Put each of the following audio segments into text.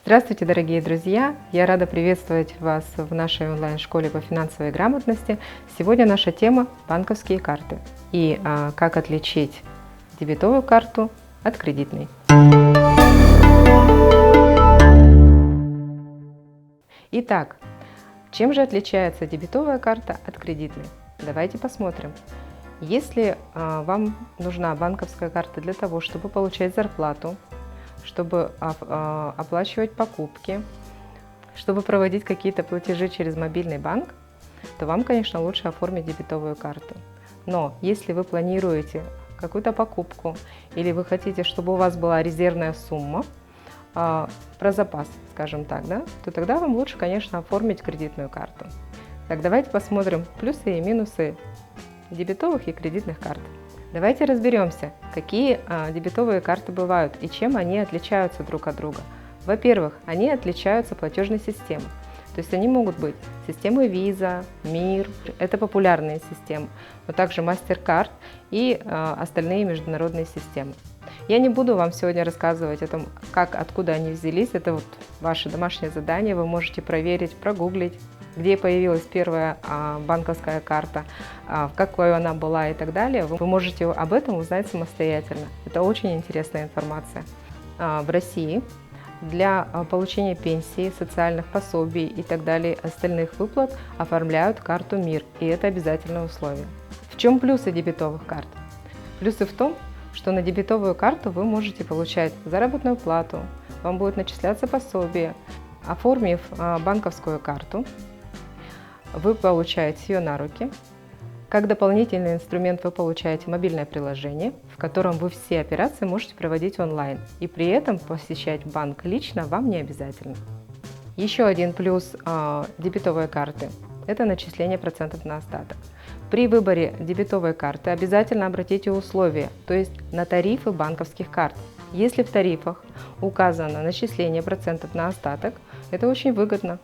Здравствуйте, дорогие друзья! Я рада приветствовать вас в нашей онлайн-школе по финансовой грамотности. Сегодня наша тема – банковские карты и как отличить дебетовую карту от кредитной. Итак, чем же отличается дебетовая карта от кредитной? Давайте посмотрим. Если вам нужна банковская карта для того, чтобы получать зарплату, чтобы оплачивать покупки, чтобы проводить какие-то платежи через мобильный банк, то вам, конечно, лучше оформить дебетовую карту. Но если вы планируете какую-то покупку или вы хотите, чтобы у вас была резервная сумма, про запас, скажем так, да, то тогда вам лучше, конечно, оформить кредитную карту. Так, давайте посмотрим плюсы и минусы дебетовых и кредитных карт. Давайте разберемся, какие дебетовые карты бывают и чем они отличаются друг от друга. Во-первых, они отличаются платежной системой. То есть они могут быть системой Visa, Mir, это популярные системы, но также MasterCard и остальные международные системы. Я не буду вам сегодня рассказывать о том, откуда они взялись, это вот ваше домашнее задание, вы можете проверить, прогуглить, где появилась первая банковская карта, какой она была и так далее. Вы можете об этом узнать самостоятельно. Это очень интересная информация. В России для получения пенсии, социальных пособий и так далее, остальных выплат оформляют карту МИР, и это обязательное условие. В чем плюсы дебетовых карт? Плюсы в том, что на дебетовую карту вы можете получать заработную плату, вам будет начисляться пособие. Оформив банковскую карту, вы получаете ее на руки. Как дополнительный инструмент вы получаете мобильное приложение, в котором вы все операции можете проводить онлайн. И при этом посещать банк лично вам не обязательно. Еще один плюс дебетовой карты – это начисление процентов на остаток. При выборе дебетовой карты обязательно обратите условия, то есть на тарифы банковских карт. Если в тарифах указано начисление процентов на остаток, это очень выгодно.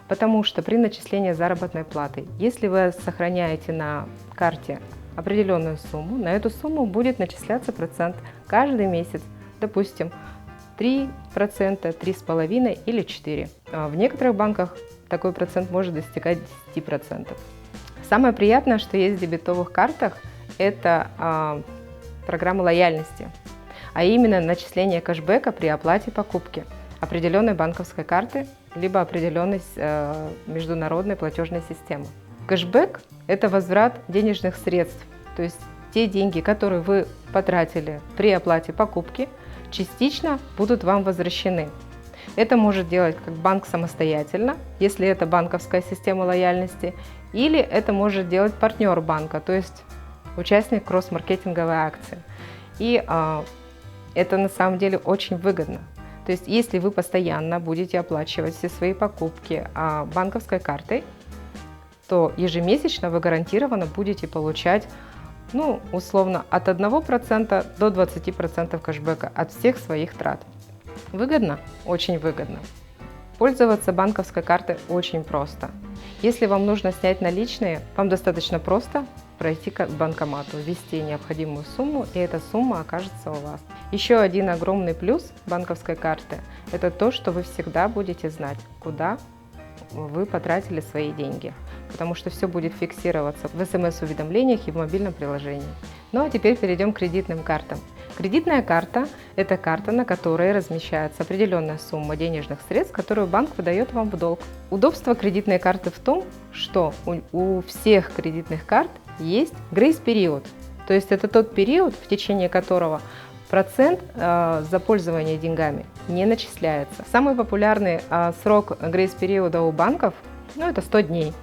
Потому что при начислении заработной платы, если вы сохраняете на карте определенную сумму, на эту сумму будет начисляться процент каждый месяц, допустим, 3%, 3,5% или 4%. В некоторых банках такой процент может достигать 10%. Самое приятное, что есть в дебетовых картах, это программа лояльности, а именно начисление кэшбэка при оплате покупки определенной банковской карты либо определенной международной платежной системы. Кэшбэк – это возврат денежных средств, то есть те деньги, которые вы потратили при оплате покупки, частично будут вам возвращены. Это может делать как банк самостоятельно, если это банковская система лояльности, или это может делать партнер банка, то есть участник кросс-маркетинговой акции. И это на самом деле очень выгодно. То есть, если вы постоянно будете оплачивать все свои покупки банковской картой, то ежемесячно вы гарантированно будете получать, условно, от 1% до 20% кэшбэка от всех своих трат. Выгодно? Очень выгодно. Пользоваться банковской картой очень просто. Если вам нужно снять наличные, вам достаточно просто пройти к банкомату, ввести необходимую сумму, и эта сумма окажется у вас. Еще один огромный плюс банковской карты – это то, что вы всегда будете знать, куда вы потратили свои деньги, потому что все будет фиксироваться в СМС-уведомлениях и в мобильном приложении. Ну а теперь перейдем к кредитным картам. Кредитная карта – это карта, на которой размещается определенная сумма денежных средств, которую банк выдает вам в долг. Удобство кредитной карты в том, что у всех кредитных карт есть грейс-период, то есть это тот период, в течение которого процент за пользование деньгами не начисляется. Самый популярный срок грейс-периода у банков это 100 дней.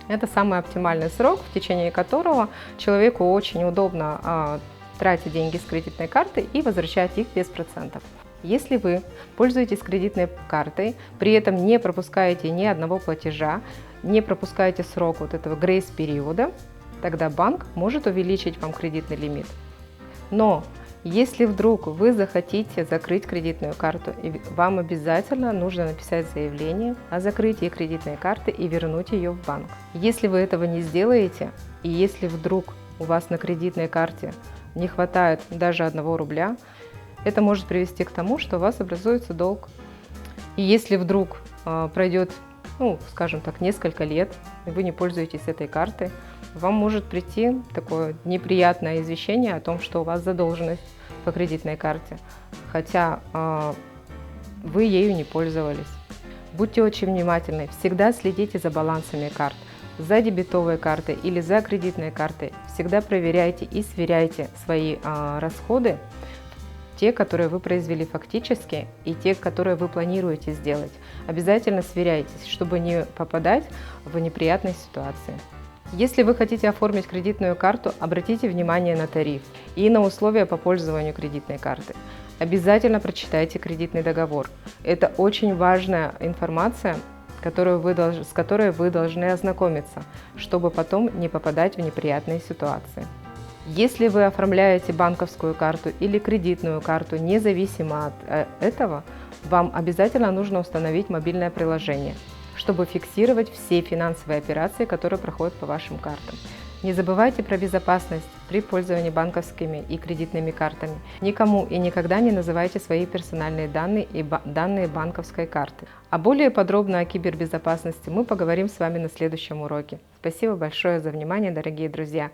Это самый оптимальный срок, в течение которого человеку очень удобно тратить деньги с кредитной карты и возвращать их без процентов. Если вы пользуетесь кредитной картой, при этом не пропускаете ни одного платежа, не пропускаете срок вот этого грейс-периода, тогда банк может увеличить вам кредитный лимит. Но если вдруг вы захотите закрыть кредитную карту, вам обязательно нужно написать заявление о закрытии кредитной карты и вернуть ее в банк. Если вы этого не сделаете, и если вдруг у вас на кредитной карте не хватает даже 1 рубля, это может привести к тому, что у вас образуется долг. И если вдруг пройдет, ну, скажем так, несколько лет, и вы не пользуетесь этой картой, вам может прийти такое неприятное извещение о том, что у вас задолженность по кредитной карте, хотя вы ею не пользовались. Будьте очень внимательны, всегда следите за балансами карт. За дебетовой картой или за кредитной картой всегда проверяйте и сверяйте свои расходы, те, которые вы произвели фактически, и те, которые вы планируете сделать. Обязательно сверяйтесь, чтобы не попадать в неприятные ситуации. Если вы хотите оформить кредитную карту, обратите внимание на тариф и на условия по пользованию кредитной карты. Обязательно прочитайте кредитный договор. Это очень важная информация, с которой вы должны ознакомиться, чтобы потом не попадать в неприятные ситуации. Если вы оформляете банковскую карту или кредитную карту, независимо от этого, вам обязательно нужно установить мобильное приложение, чтобы фиксировать все финансовые операции, которые проходят по вашим картам. Не забывайте про безопасность при пользовании банковскими и кредитными картами. Никому и никогда не называйте свои персональные данные и данные банковской карты. А более подробно о кибербезопасности мы поговорим с вами на следующем уроке. Спасибо большое за внимание, дорогие друзья!